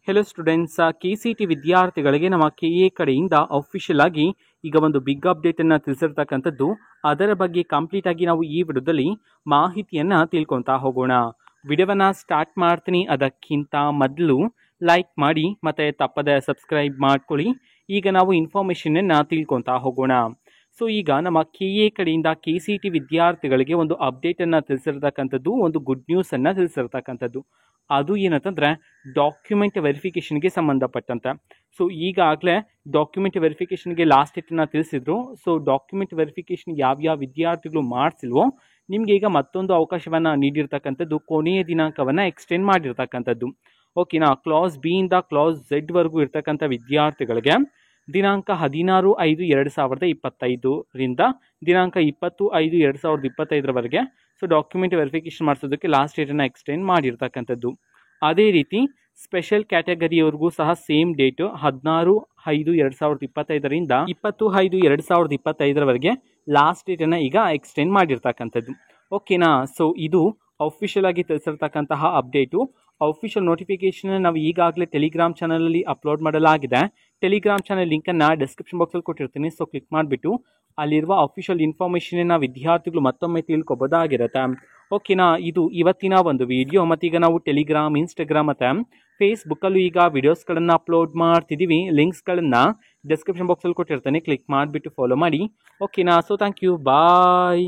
Hello students, KCT ವಿದ್ಯಾರ್ಥಿಗಳಿಗೆ ನಮ್ಮ KA ಕಡೆಯಿಂದ ಅಫಿಷಿಯಲ್ ಆಗಿ ಈಗ ಒಂದು ಬಿಗ್ ಅಪ್ಡೇಟನ್ನು ತಿಳಿಸಿರ್ತಕ್ಕಂಥದ್ದು. ಅದರ ಬಗ್ಗೆ ಕಂಪ್ಲೀಟ್ ಆಗಿ ನಾವು ಈ ವಿಡಿಯೋದಲ್ಲಿ ಮಾಹಿತಿಯನ್ನು ತಿಳ್ಕೊತಾ ಹೋಗೋಣ. ವಿಡಿಯೋವನ್ನು ಸ್ಟಾರ್ಟ್ ಮಾಡ್ತೀನಿ. ಅದಕ್ಕಿಂತ ಮೊದಲು ಲೈಕ್ ಮಾಡಿ ಮತ್ತು ತಪ್ಪದೆ ಸಬ್ಸ್ಕ್ರೈಬ್ ಮಾಡ್ಕೊಳ್ಳಿ. ಈಗ ನಾವು ಇನ್ಫಾರ್ಮೇಷನನ್ನು ತಿಳ್ಕೊತಾ ಹೋಗೋಣ. ಸೊ ಈಗ ನಮ್ಮ KA ಕಡೆಯಿಂದ KCT ವಿದ್ಯಾರ್ಥಿಗಳಿಗೆ ಒಂದು ಅಪ್ಡೇಟನ್ನು ತಿಳಿಸಿರ್ತಕ್ಕಂಥದ್ದು, ಒಂದು ಗುಡ್ ನ್ಯೂಸನ್ನು ತಿಳಿಸಿರ್ತಕ್ಕಂಥದ್ದು. ಅದು ಏನಂತಂದರೆ ಡಾಕ್ಯುಮೆಂಟ್ ವೆರಿಫಿಕೇಷನ್ಗೆ ಸಂಬಂಧಪಟ್ಟಂತೆ. ಸೊ ಈಗಾಗಲೇ ಡಾಕ್ಯುಮೆಂಟ್ ವೆರಿಫಿಕೇಷನ್ಗೆ ಲಾಸ್ಟ್ ಡೇಟನ್ನು ತಿಳಿಸಿದ್ರು. ಸೊ ಡಾಕ್ಯುಮೆಂಟ್ ವೆರಿಫಿಕೇಷನ್ ಯಾವ್ಯಾವ ವಿದ್ಯಾರ್ಥಿಗಳು ಮಾಡಿಸಿಲ್ವೋ ನಿಮಗೆ ಈಗ ಮತ್ತೊಂದು ಅವಕಾಶವನ್ನು ನೀಡಿರ್ತಕ್ಕಂಥದ್ದು, ಕೊನೆಯ ದಿನಾಂಕವನ್ನು ಎಕ್ಸ್ಟೆಂಡ್ ಮಾಡಿರ್ತಕ್ಕಂಥದ್ದು. ಓಕೆನಾ. ಕ್ಲಾಸ್ ಬಿ ಇಂದ ಕ್ಲಾಸ್ ಝೆಡ್ ವರೆಗೂ ಇರ್ತಕ್ಕಂಥ ವಿದ್ಯಾರ್ಥಿಗಳಿಗೆ ದಿನಾಂಕ 16/5/2025ರಿಂದ ದಿನಾಂಕ 20/5/2025 ಸೊ ಡಾಕ್ಯುಮೆಂಟ್ ವೆರಿಫಿಕೇಷನ್ ಮಾಡಿಸೋದಕ್ಕೆ ಲಾಸ್ಟ್ ಡೇಟನ್ನು ಎಕ್ಸ್ಟೆಂಡ್ ಮಾಡಿರ್ತಕ್ಕಂಥದ್ದು. ಅದೇ ರೀತಿ ಸ್ಪೆಷಲ್ ಕ್ಯಾಟಗರಿಯವರೆಗೂ ಸಹ ಸೇಮ್ ಡೇಟು 16/5/2025ರಿಂದ 20/5/2025 ಲಾಸ್ಟ್ ಡೇಟನ್ನು ಈಗ ಎಕ್ಸ್ಟೆಂಡ್ ಮಾಡಿರ್ತಕ್ಕಂಥದ್ದು. ಓಕೆನಾ. ಸೊ ಇದು ಅಫಿಷಿಯಲ್ ಆಗಿ ತಿಳಿಸಿರ್ತಕ್ಕಂತಹ ಅಪ್ಡೇಟು. ಅಫಿಷಿಯಲ್ ನೋಟಿಫಿಕೇಶನ್ ನಾವು ಈಗಾಗಲೇ ಟೆಲಿಗ್ರಾಮ್ ಚಾನಲಲ್ಲಿ ಅಪ್ಲೋಡ್ ಮಾಡಲಾಗಿದೆ. ಟೆಲಿಗ್ರಾಮ್ ಚಾನಲ್ ಲಿಂಕನ್ನು ಡಿಸ್ಕ್ರಿಪ್ಷನ್ ಬಾಕ್ಸಲ್ಲಿ ಕೊಟ್ಟಿರ್ತೀನಿ. ಸೊ ಕ್ಲಿಕ್ ಮಾಡಿಬಿಟ್ಟು ಅಲ್ಲಿರುವ ಅಫಿಷಿಯಲ್ ಇನ್ಫಾರ್ಮೇಷನನ್ನು ವಿದ್ಯಾರ್ಥಿಗಳು ಮತ್ತೊಮ್ಮೆ ತಿಳ್ಕೊಬೋದಾಗಿರುತ್ತೆ. ಓಕೆನಾ. ಇದು ಇವತ್ತಿನ ಒಂದು ವಿಡಿಯೋ. ಮತ್ತೀಗ ನಾವು ಟೆಲಿಗ್ರಾಮ್, ಇನ್ಸ್ಟಾಗ್ರಾಮ್ ಮತ್ತು ಫೇಸ್ಬುಕ್ಕಲ್ಲೂ ಈಗ ವಿಡಿಯೋಸ್ಗಳನ್ನು ಅಪ್ಲೋಡ್ ಮಾಡ್ತಿದ್ದೀವಿ. ಲಿಂಕ್ಸ್ಗಳನ್ನು ಡಿಸ್ಕ್ರಿಪ್ಷನ್ ಬಾಕ್ಸಲ್ಲಿ ಕೊಟ್ಟಿರ್ತೀನಿ. ಕ್ಲಿಕ್ ಮಾಡಿಬಿಟ್ಟು ಫಾಲೋ ಮಾಡಿ. ಓಕೆನಾ. So thank you. ಬಾಯ್.